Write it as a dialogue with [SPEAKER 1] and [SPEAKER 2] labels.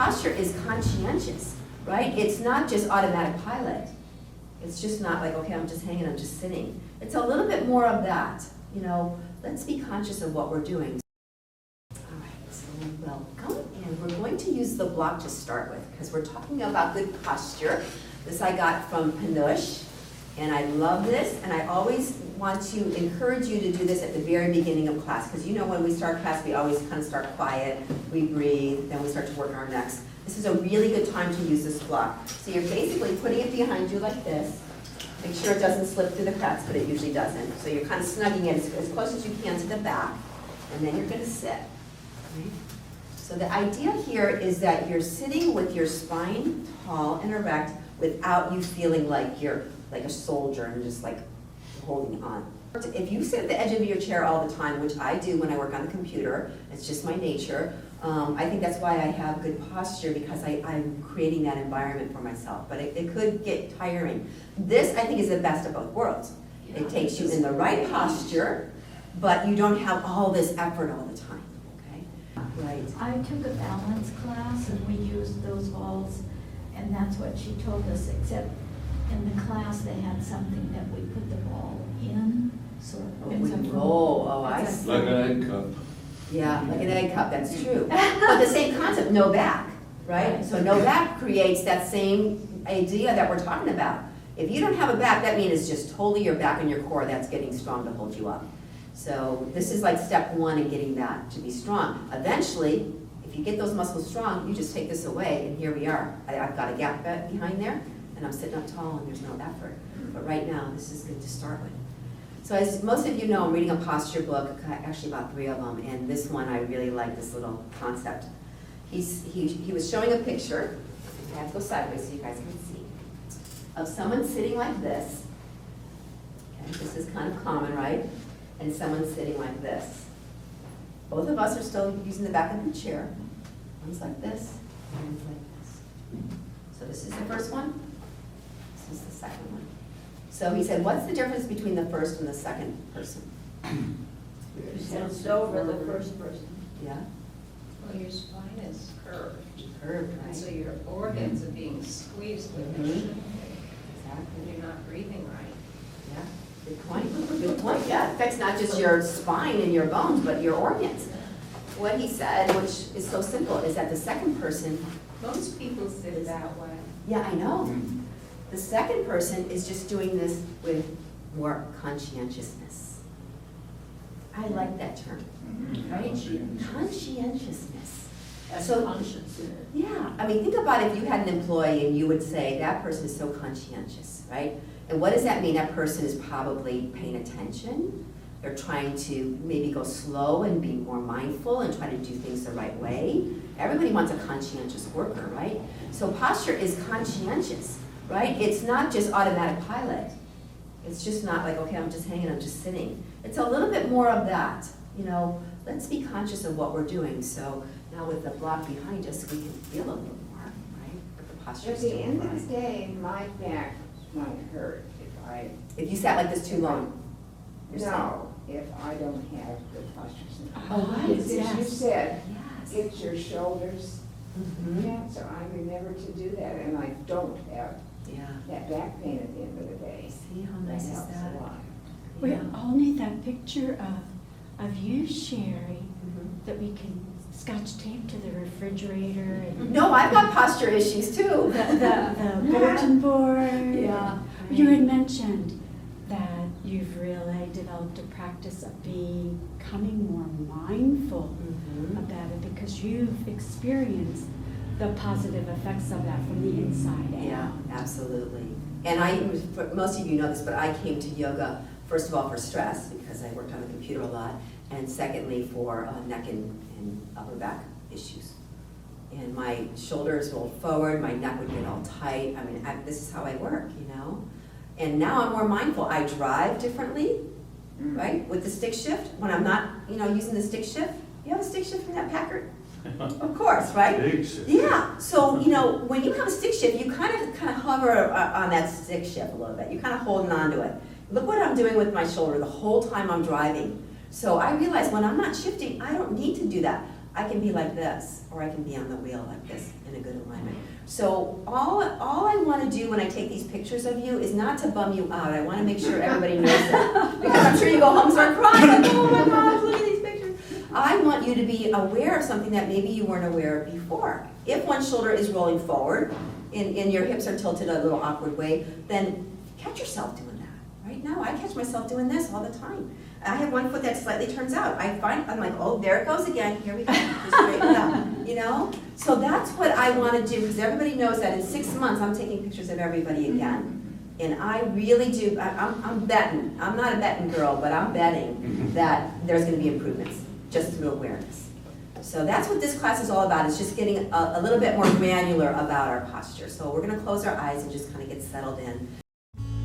[SPEAKER 1] posture is conscientious, right? It's not just automatic pilot. It's just not like, okay, I'm just hanging, I'm just sitting. It's a little bit more of that, let's be conscious of what we're doing. All right, so we will go and we're going to use the block to start with because we're talking about good posture. This I got from Panush, and I love this, and I always want to encourage you to do this at the very beginning of class because when we start class, we always kind of start quiet, we breathe, then we start to work our necks. This is a really good time to use this block. So you're basically putting it behind you like this. Make sure it doesn't slip through the cracks, but it usually doesn't. So you're kind of snugging it as close as you can to the back, and then you're going to sit. Right? So the idea here is that you're sitting with your spine tall and erect without you feeling like you're like a soldier and just like holding on. If you sit at the edge of your chair all the time, which I do when I work on the computer, it's just my nature, I think that's why I have good posture because I'm creating that environment for myself, but it could get tiring. This, I think, is the best of both worlds. Yeah, it takes you in the right posture, but you don't have all this effort all the time, okay? Right.
[SPEAKER 2] I took a balance class and we used those balls, and that's what she told us, except in the class they had something that we put the ball in, so it's a
[SPEAKER 1] roll. Oh, I see.
[SPEAKER 3] Like an egg cup.
[SPEAKER 1] Yeah, like an egg cup, that's true. But the same concept, no back, right? So no back creates that same idea that we're talking about. If you don't have a back, that means it's just totally your back and your core that's getting strong to hold you up. So this is like step one in getting that to be strong. Eventually, if you get those muscles strong, you just take this away, and here we are. I've got a gap behind there, and I'm sitting up tall, and there's no effort. But right now, this is good to start with. So as most of you know, I'm reading a posture book, actually about 3 of them, and this one I really like this little concept. He was showing a picture, I have to go sideways so you guys can see, of someone sitting like this. Okay, this is kind of common, right? And someone sitting like this. Both of us are still using the back of the chair. One's like this, and one's like this. So this is the first one, this is the second one. So he said, what's the difference between the first and the second person?
[SPEAKER 4] You're bent over the first person.
[SPEAKER 1] Yeah?
[SPEAKER 4] Well, your spine is curved.
[SPEAKER 1] Curved,
[SPEAKER 4] And
[SPEAKER 1] right?
[SPEAKER 4] so your organs are being squeezed with
[SPEAKER 1] Mhm.
[SPEAKER 4] it, shouldn't they?
[SPEAKER 1] Exactly.
[SPEAKER 4] And you're not breathing right.
[SPEAKER 1] Yeah, good point. Good point. Yeah, it affects not just your spine and your bones, but your organs. What he said, which is so simple, is that the second person,
[SPEAKER 4] Most people sit that way.
[SPEAKER 1] yeah, I know. The second person is just doing this with more conscientiousness. I like that term, right? Conscientiousness. So,
[SPEAKER 4] conscience in it.
[SPEAKER 1] yeah, I mean, think about if you had an employee and you would say, that person is so conscientious, right? And what does that mean? That person is probably paying attention. They're trying to maybe go slow and be more mindful and try to do things the right way. Everybody wants a conscientious worker, right? So posture is conscientious, right? It's not just automatic pilot. It's just not like, okay, I'm just hanging, I'm just sitting. It's a little bit more of that, let's be conscious of what we're doing. So now with the block behind us, we can feel a little more, right? But the posture
[SPEAKER 5] At
[SPEAKER 1] is
[SPEAKER 5] the
[SPEAKER 1] still
[SPEAKER 5] end of
[SPEAKER 1] fine.
[SPEAKER 5] the day, my back might hurt
[SPEAKER 1] If you sat like this too long. you're
[SPEAKER 5] if I don't have good posture.
[SPEAKER 1] Oh, right,
[SPEAKER 5] Because as you
[SPEAKER 1] yes.
[SPEAKER 5] said,
[SPEAKER 1] Yes.
[SPEAKER 5] it's your shoulders.
[SPEAKER 1] Mhm.
[SPEAKER 5] Yeah, so I remember to do that, and I don't have
[SPEAKER 1] Yeah.
[SPEAKER 5] that back pain at the end of the day.
[SPEAKER 1] See how nice is
[SPEAKER 5] helps
[SPEAKER 1] that?
[SPEAKER 5] a lot.
[SPEAKER 2] We
[SPEAKER 1] Yeah.
[SPEAKER 2] all need that picture of you, Sherry,
[SPEAKER 1] Mhm.
[SPEAKER 2] that we can scotch tape to the refrigerator and
[SPEAKER 1] No, I've got posture issues too.
[SPEAKER 2] the bulletin board.
[SPEAKER 1] Yeah.
[SPEAKER 2] You had mentioned that you've really developed a practice of becoming more mindful
[SPEAKER 1] Mhm.
[SPEAKER 2] about it because you've experienced the positive effects of that from the inside out.
[SPEAKER 1] Yeah, absolutely. And most of you know this, but I came to yoga, first of all, for stress, because I worked on the computer a lot, and secondly, for neck and upper back issues. And my shoulders rolled forward, my neck would get all tight. I mean, this is how I work, And now I'm more mindful. I drive differently, right, with the stick shift. When I'm not, using the stick shift. You have a stick shift in that Packard? Of course, right?
[SPEAKER 3] Big shift.
[SPEAKER 1] Yeah, so, when you have a stick shift, you kind of hover on that stick shift a little bit. You're kind of holding on to it. Look what I'm doing with my shoulder the whole time I'm driving. So I realize when I'm not shifting, I don't need to do that. I can be like this, or I can be on the wheel like this in a good alignment. So all I want to do when I take these pictures of you is not to bum you out. I want to make sure everybody knows that. Because I'm sure you go home and start crying, like, oh my gosh, look at these pictures. I want you to be aware of something that maybe you weren't aware of before. If one shoulder is rolling forward and your hips are tilted a little awkward way, then catch yourself doing that. Right now, I catch myself doing this all the time. I have one foot that slightly turns out. I'm like, oh, there it goes again. Here we go. Just straighten it up, you know? So that's what I want to do, because everybody knows that in 6 months, I'm taking pictures of everybody again. And I really do, I'm betting. I'm not a betting girl, but I'm betting that there's going to be improvements just through awareness. So that's what this class is all about. It's just getting a little bit more granular about our posture. So we're going to close our eyes and just kind of get settled in.